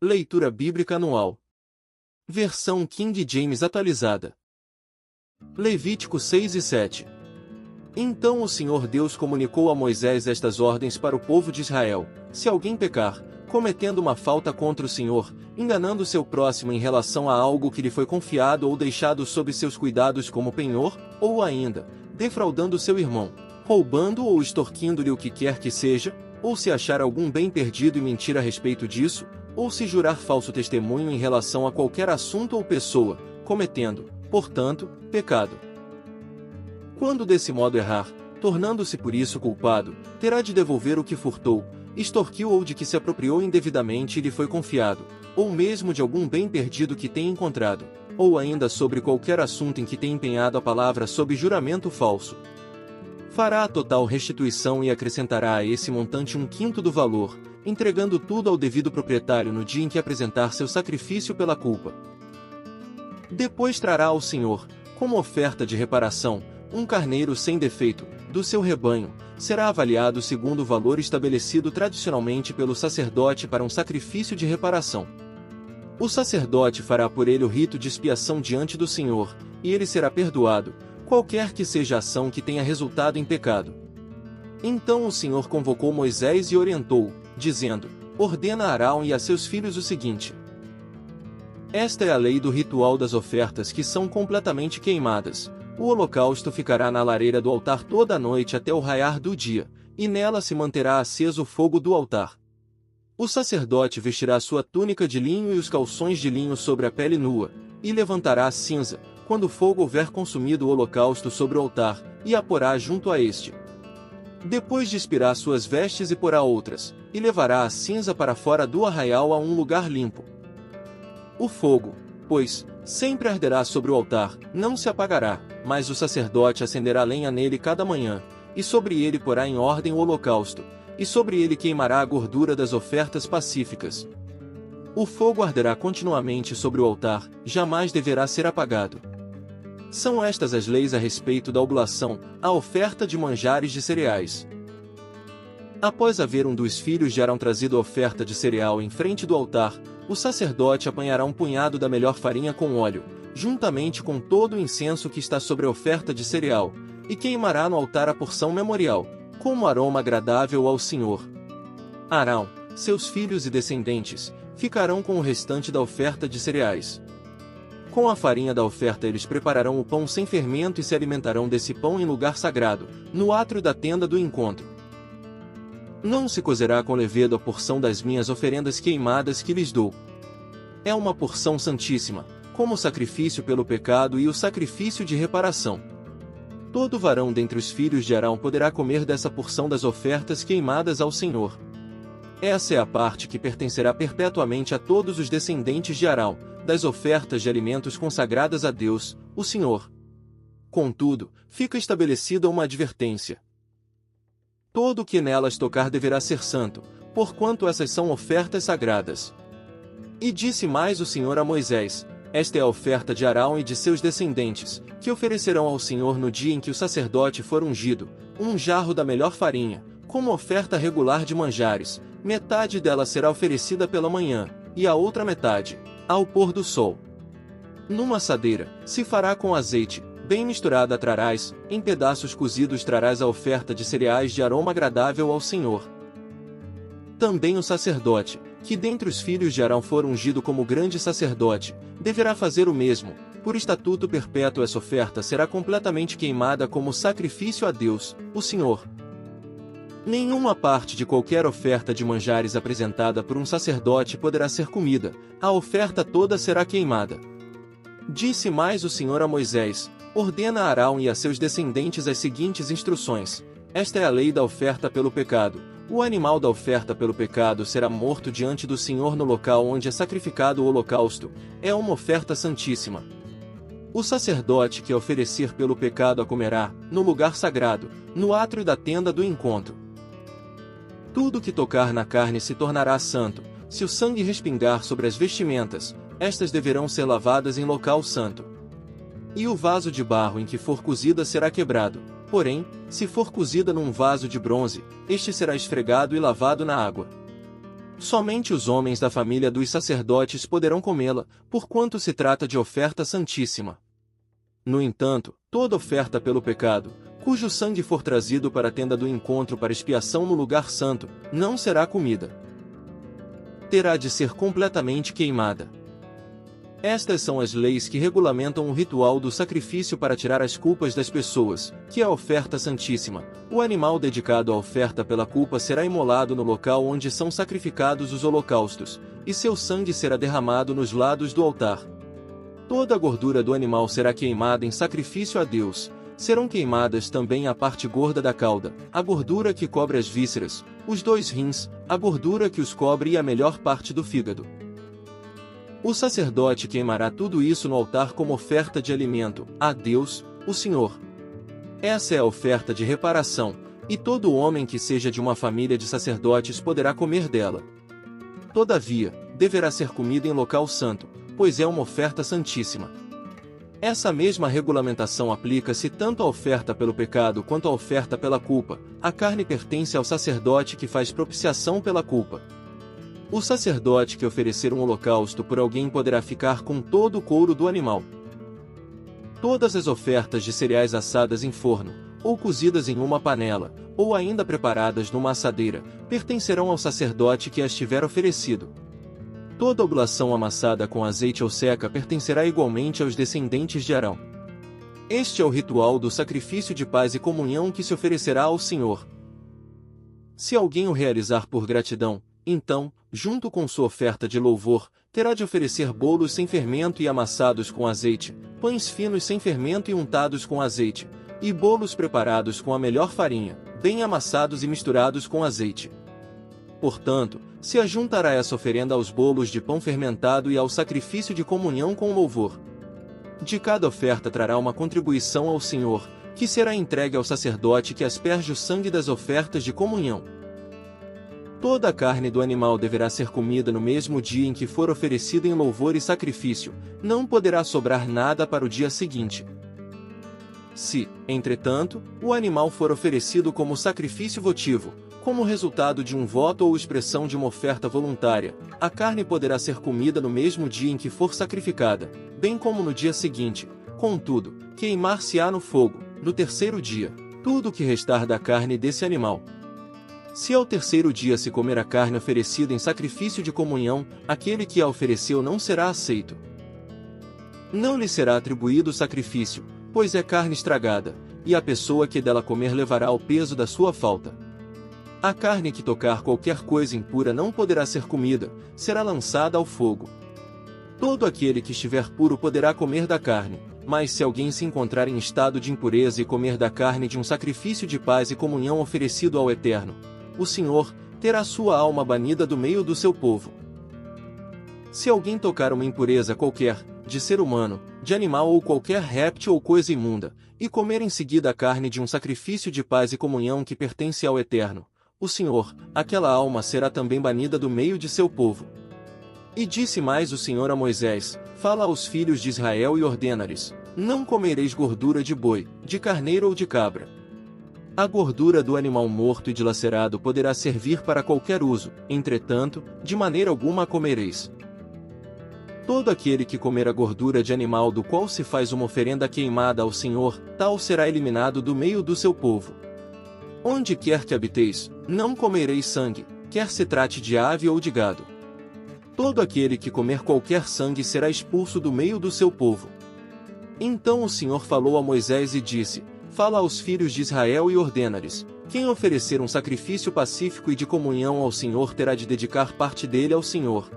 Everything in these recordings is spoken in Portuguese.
Leitura Bíblica Anual. Versão King James atualizada. Levítico 6 e 7. Então o Senhor Deus comunicou a Moisés estas ordens para o povo de Israel: se alguém pecar, cometendo uma falta contra o Senhor, enganando seu próximo em relação a algo que lhe foi confiado ou deixado sob seus cuidados como penhor, ou ainda, defraudando seu irmão, roubando ou extorquindo-lhe o que quer que seja, ou se achar algum bem perdido e mentir a respeito disso, ou se jurar falso testemunho em relação a qualquer assunto ou pessoa, cometendo, portanto, pecado. Quando desse modo errar, tornando-se por isso culpado, terá de devolver o que furtou, extorquiu ou de que se apropriou indevidamente e lhe foi confiado, ou mesmo de algum bem perdido que tenha encontrado, ou ainda sobre qualquer assunto em que tenha empenhado a palavra sob juramento falso. Fará a total restituição e acrescentará a esse montante 1/5 do valor, entregando tudo ao devido proprietário no dia em que apresentar seu sacrifício pela culpa. Depois trará ao Senhor, como oferta de reparação, um carneiro sem defeito, do seu rebanho, será avaliado segundo o valor estabelecido tradicionalmente pelo sacerdote para um sacrifício de reparação. O sacerdote fará por ele o rito de expiação diante do Senhor, e ele será perdoado, qualquer que seja a ação que tenha resultado em pecado. Então o Senhor convocou Moisés e orientou, dizendo: ordena a Arão e a seus filhos o seguinte: esta é a lei do ritual das ofertas que são completamente queimadas. O holocausto ficará na lareira do altar toda a noite até o raiar do dia, e nela se manterá aceso o fogo do altar. O sacerdote vestirá sua túnica de linho e os calções de linho sobre a pele nua, e levantará a cinza, quando o fogo houver consumido o holocausto sobre o altar, e a porá junto a este. Depois despirá suas vestes e porá outras, e levará a cinza para fora do arraial a um lugar limpo. O fogo, pois, sempre arderá sobre o altar, não se apagará, mas o sacerdote acenderá lenha nele cada manhã, e sobre ele porá em ordem o holocausto, e sobre ele queimará a gordura das ofertas pacíficas. O fogo arderá continuamente sobre o altar, jamais deverá ser apagado. São estas as leis a respeito da oblação, a oferta de manjares de cereais. Após haver um dos filhos de Arão trazido a oferta de cereal em frente do altar, o sacerdote apanhará um punhado da melhor farinha com óleo, juntamente com todo o incenso que está sobre a oferta de cereal, e queimará no altar a porção memorial, como aroma agradável ao Senhor. Arão, seus filhos e descendentes, ficarão com o restante da oferta de cereais. Com a farinha da oferta eles prepararão o pão sem fermento e se alimentarão desse pão em lugar sagrado, no átrio da tenda do encontro. Não se cozerá com levedo a porção das minhas oferendas queimadas que lhes dou. É uma porção santíssima, como o sacrifício pelo pecado e o sacrifício de reparação. Todo varão dentre os filhos de Arão poderá comer dessa porção das ofertas queimadas ao Senhor. Essa é a parte que pertencerá perpetuamente a todos os descendentes de Arão, das ofertas de alimentos consagradas a Deus, o Senhor. Contudo, fica estabelecida uma advertência. Todo o que nelas tocar deverá ser santo, porquanto essas são ofertas sagradas. E disse mais o Senhor a Moisés: esta é a oferta de Arão e de seus descendentes, que oferecerão ao Senhor no dia em que o sacerdote for ungido, um jarro da melhor farinha, como oferta regular de manjares. Metade dela será oferecida pela manhã, e a outra metade, ao pôr do sol. Numa assadeira, se fará com azeite, bem misturada trarás, em pedaços cozidos trarás a oferta de cereais de aroma agradável ao Senhor. Também o sacerdote, que dentre os filhos de Arão for ungido como grande sacerdote, deverá fazer o mesmo. Por estatuto perpétuo essa oferta será completamente queimada como sacrifício a Deus, o Senhor. Nenhuma parte de qualquer oferta de manjares apresentada por um sacerdote poderá ser comida, a oferta toda será queimada. Disse mais o Senhor a Moisés: ordena a Arão e a seus descendentes as seguintes instruções: esta é a lei da oferta pelo pecado. O animal da oferta pelo pecado será morto diante do Senhor no local onde é sacrificado o holocausto. É uma oferta santíssima. O sacerdote que a oferecer pelo pecado a comerá, no lugar sagrado, no átrio da tenda do encontro. Tudo que tocar na carne se tornará santo. Se o sangue respingar sobre as vestimentas, estas deverão ser lavadas em local santo. E o vaso de barro em que for cozida será quebrado. Porém, se for cozida num vaso de bronze, este será esfregado e lavado na água. Somente os homens da família dos sacerdotes poderão comê-la, porquanto se trata de oferta santíssima. No entanto, toda oferta pelo pecado, cujo sangue for trazido para a tenda do encontro para expiação no lugar santo, não será comida. Terá de ser completamente queimada. Estas são as leis que regulamentam o ritual do sacrifício para tirar as culpas das pessoas, que é a oferta santíssima. O animal dedicado à oferta pela culpa será imolado no local onde são sacrificados os holocaustos, e seu sangue será derramado nos lados do altar. Toda a gordura do animal será queimada em sacrifício a Deus. Serão queimadas também a parte gorda da cauda, a gordura que cobre as vísceras, os 2 rins, a gordura que os cobre e a melhor parte do fígado. O sacerdote queimará tudo isso no altar como oferta de alimento, a Deus, o Senhor. Essa é a oferta de reparação, e todo homem que seja de uma família de sacerdotes poderá comer dela. Todavia, deverá ser comida em local santo, pois é uma oferta santíssima. Essa mesma regulamentação aplica-se tanto à oferta pelo pecado quanto à oferta pela culpa. A carne pertence ao sacerdote que faz propiciação pela culpa. O sacerdote que oferecer um holocausto por alguém poderá ficar com todo o couro do animal. Todas as ofertas de cereais assadas em forno, ou cozidas em uma panela, ou ainda preparadas numa assadeira, pertencerão ao sacerdote que as tiver oferecido. Toda oblação amassada com azeite ou seca pertencerá igualmente aos descendentes de Arão. Este é o ritual do sacrifício de paz e comunhão que se oferecerá ao Senhor. Se alguém o realizar por gratidão, então, junto com sua oferta de louvor, terá de oferecer bolos sem fermento e amassados com azeite, pães finos sem fermento e untados com azeite, e bolos preparados com a melhor farinha, bem amassados e misturados com azeite. Portanto, se ajuntará essa oferenda aos bolos de pão fermentado e ao sacrifício de comunhão com louvor. De cada oferta trará uma contribuição ao Senhor, que será entregue ao sacerdote que asperge o sangue das ofertas de comunhão. Toda a carne do animal deverá ser comida no mesmo dia em que for oferecida em louvor e sacrifício, não poderá sobrar nada para o dia seguinte. Se, entretanto, o animal for oferecido como sacrifício votivo, como resultado de um voto ou expressão de uma oferta voluntária, a carne poderá ser comida no mesmo dia em que for sacrificada, bem como no dia seguinte. Contudo, queimar-se-á no fogo, no terceiro dia, tudo o que restar da carne desse animal. Se ao terceiro dia se comer a carne oferecida em sacrifício de comunhão, aquele que a ofereceu não será aceito. Não lhe será atribuído o sacrifício, pois é carne estragada, e a pessoa que dela comer levará o peso da sua falta. A carne que tocar qualquer coisa impura não poderá ser comida, será lançada ao fogo. Todo aquele que estiver puro poderá comer da carne, mas se alguém se encontrar em estado de impureza e comer da carne de um sacrifício de paz e comunhão oferecido ao Eterno, o Senhor terá sua alma banida do meio do seu povo. Se alguém tocar uma impureza qualquer, de ser humano, de animal ou qualquer réptil ou coisa imunda, e comer em seguida a carne de um sacrifício de paz e comunhão que pertence ao Eterno, o Senhor, aquela alma será também banida do meio de seu povo. E disse mais o Senhor a Moisés: Fala aos filhos de Israel e ordena-lhes: Não comereis gordura de boi, de carneiro ou de cabra. A gordura do animal morto e dilacerado poderá servir para qualquer uso, entretanto, de maneira alguma a comereis. Todo aquele que comer a gordura de animal do qual se faz uma oferenda queimada ao Senhor, tal será eliminado do meio do seu povo. Onde quer que habiteis, não comereis sangue, quer se trate de ave ou de gado. Todo aquele que comer qualquer sangue será expulso do meio do seu povo. Então o Senhor falou a Moisés e disse: Fala aos filhos de Israel e ordena-lhes: Quem oferecer um sacrifício pacífico e de comunhão ao Senhor terá de dedicar parte dele ao Senhor.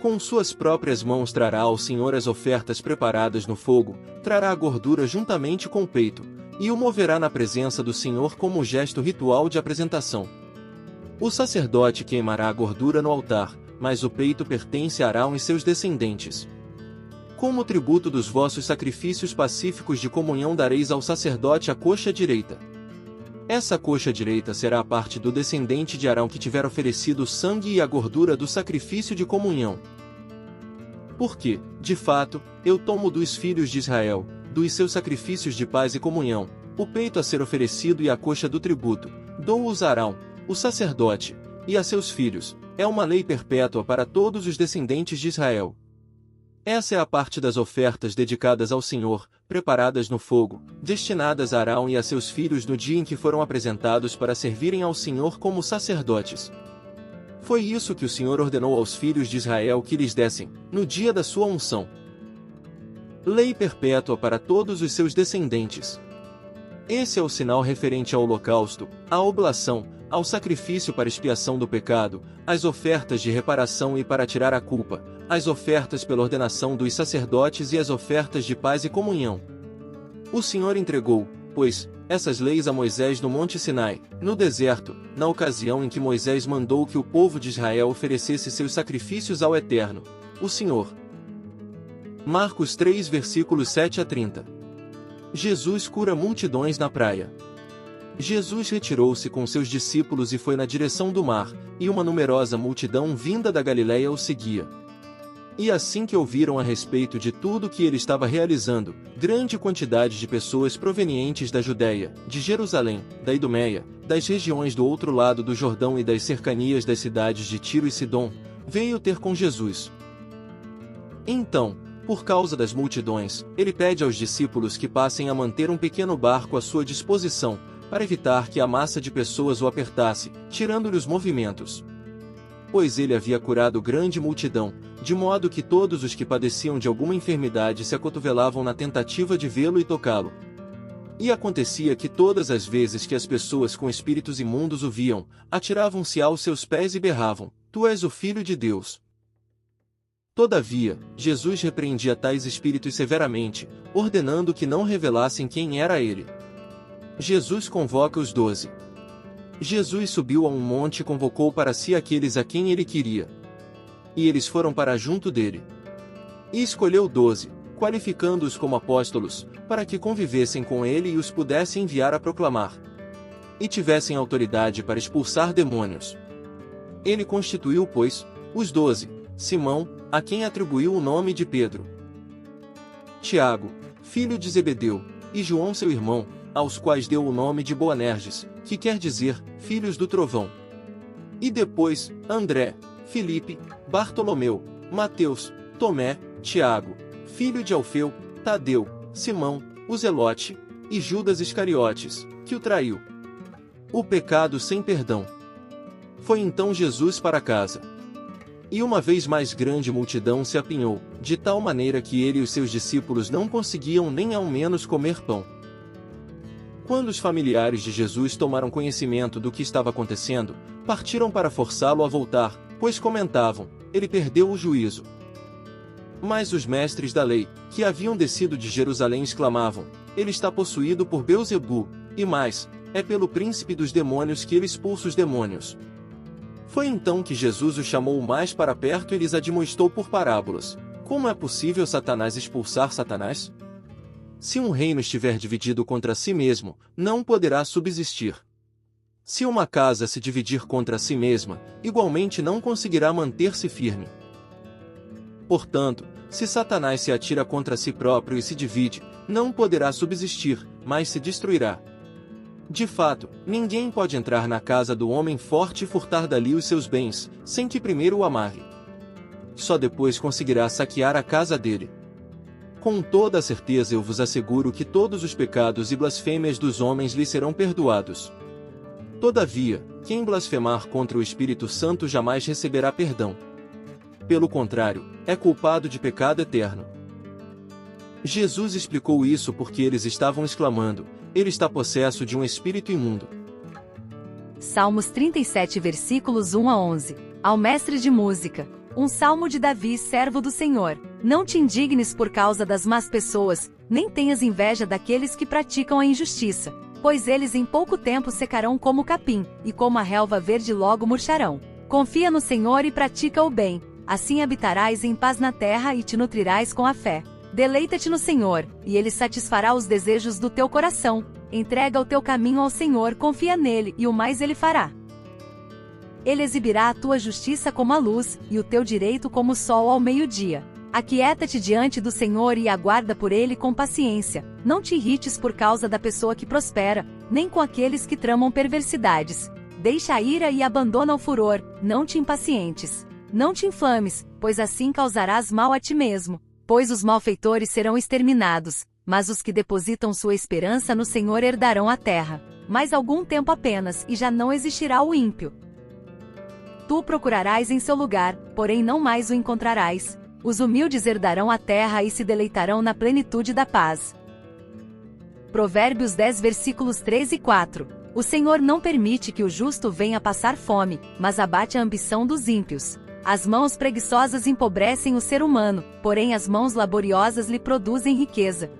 Com suas próprias mãos trará ao Senhor as ofertas preparadas no fogo, trará a gordura juntamente com o peito, e o moverá na presença do Senhor como gesto ritual de apresentação. O sacerdote queimará a gordura no altar, mas o peito pertence a Arão e seus descendentes. Como tributo dos vossos sacrifícios pacíficos de comunhão dareis ao sacerdote a coxa direita. Essa coxa direita será a parte do descendente de Arão que tiver oferecido o sangue e a gordura do sacrifício de comunhão. Porque, de fato, eu tomo dos filhos de Israel, dos seus sacrifícios de paz e comunhão, o peito a ser oferecido e a coxa do tributo, dou-os a Arão, o sacerdote, e a seus filhos, é uma lei perpétua para todos os descendentes de Israel. Essa é a parte das ofertas dedicadas ao Senhor, preparadas no fogo, destinadas a Arão e a seus filhos no dia em que foram apresentados para servirem ao Senhor como sacerdotes. Foi isso que o Senhor ordenou aos filhos de Israel que lhes dessem, no dia da sua unção. Lei perpétua para todos os seus descendentes. Esse é o sinal referente ao holocausto, à oblação, ao sacrifício para expiação do pecado, às ofertas de reparação e para tirar a culpa, às ofertas pela ordenação dos sacerdotes e às ofertas de paz e comunhão. O Senhor entregou, pois, essas leis a Moisés no Monte Sinai, no deserto, na ocasião em que Moisés mandou que o povo de Israel oferecesse seus sacrifícios ao Eterno, o Senhor. Marcos 3 versículos 7 a 30. Jesus cura multidões na praia. Jesus retirou-se com seus discípulos e foi na direção do mar, e uma numerosa multidão vinda da Galiléia o seguia. E assim que ouviram a respeito de tudo que ele estava realizando, grande quantidade de pessoas provenientes da Judéia, de Jerusalém, da Idumeia, das regiões do outro lado do Jordão e das cercanias das cidades de Tiro e Sidom, veio ter com Jesus. Então, por causa das multidões, ele pede aos discípulos que passem a manter um pequeno barco à sua disposição, para evitar que a massa de pessoas o apertasse, tirando-lhe os movimentos. Pois ele havia curado grande multidão, de modo que todos os que padeciam de alguma enfermidade se acotovelavam na tentativa de vê-lo e tocá-lo. E acontecia que todas as vezes que as pessoas com espíritos imundos o viam, atiravam-se aos seus pés e berravam: Tu és o Filho de Deus. Todavia, Jesus repreendia tais espíritos severamente, ordenando que não revelassem quem era ele. Jesus convoca os 12. Jesus subiu a um monte e convocou para si aqueles a quem ele queria. E eles foram para junto dele. E escolheu 12, qualificando-os como apóstolos, para que convivessem com ele e os pudesse enviar a proclamar. E tivessem autoridade para expulsar demônios. Ele constituiu, pois, os 12, Simão, a quem atribuiu o nome de Pedro, Tiago, filho de Zebedeu, e João seu irmão, aos quais deu o nome de Boanerges, que quer dizer, filhos do trovão. E depois, André, Filipe, Bartolomeu, Mateus, Tomé, Tiago, filho de Alfeu, Tadeu, Simão, o Zelote, e Judas Iscariotes, que o traiu. O pecado sem perdão. Foi então Jesus para casa. E uma vez mais grande multidão se apinhou, de tal maneira que ele e os seus discípulos não conseguiam nem ao menos comer pão. Quando os familiares de Jesus tomaram conhecimento do que estava acontecendo, partiram para forçá-lo a voltar, pois comentavam: ele perdeu o juízo. Mas os mestres da lei, que haviam descido de Jerusalém, exclamavam: ele está possuído por Beelzebu, e mais, é pelo príncipe dos demônios que ele expulsa os demônios. Foi então que Jesus os chamou mais para perto e lhes admoestou por parábolas: como é possível Satanás expulsar Satanás? Se um reino estiver dividido contra si mesmo, não poderá subsistir. Se uma casa se dividir contra si mesma, igualmente não conseguirá manter-se firme. Portanto, se Satanás se atira contra si próprio e se divide, não poderá subsistir, mas se destruirá. De fato, ninguém pode entrar na casa do homem forte e furtar dali os seus bens, sem que primeiro o amarre. Só depois conseguirá saquear a casa dele. Com toda a certeza eu vos asseguro que todos os pecados e blasfêmias dos homens lhe serão perdoados. Todavia, quem blasfemar contra o Espírito Santo jamais receberá perdão. Pelo contrário, é culpado de pecado eterno. Jesus explicou isso porque eles estavam exclamando: ele está possesso de um espírito imundo. Salmos 37 versículos 1 a 11. Ao mestre de música. Um salmo de Davi, servo do Senhor. Não te indignes por causa das más pessoas, nem tenhas inveja daqueles que praticam a injustiça, pois eles em pouco tempo secarão como o capim, e como a relva verde logo murcharão. Confia no Senhor e pratica o bem, assim habitarás em paz na terra e te nutrirás com a fé. Deleita-te no Senhor, e Ele satisfará os desejos do teu coração. Entrega o teu caminho ao Senhor, confia nele, e o mais Ele fará. Ele exibirá a tua justiça como a luz, e o teu direito como o sol ao meio-dia. Aquieta-te diante do Senhor e aguarda por Ele com paciência. Não te irrites por causa da pessoa que prospera, nem com aqueles que tramam perversidades. Deixa a ira e abandona o furor, não te impacientes. Não te inflames, pois assim causarás mal a ti mesmo. Pois os malfeitores serão exterminados, mas os que depositam sua esperança no Senhor herdarão a terra. Mais algum tempo apenas, e já não existirá o ímpio. Tu o procurarás em seu lugar, porém não mais o encontrarás. Os humildes herdarão a terra e se deleitarão na plenitude da paz. Provérbios 10 versículos 3 e 4. O Senhor não permite que o justo venha passar fome, mas abate a ambição dos ímpios. As mãos preguiçosas empobrecem o ser humano, porém as mãos laboriosas lhe produzem riqueza.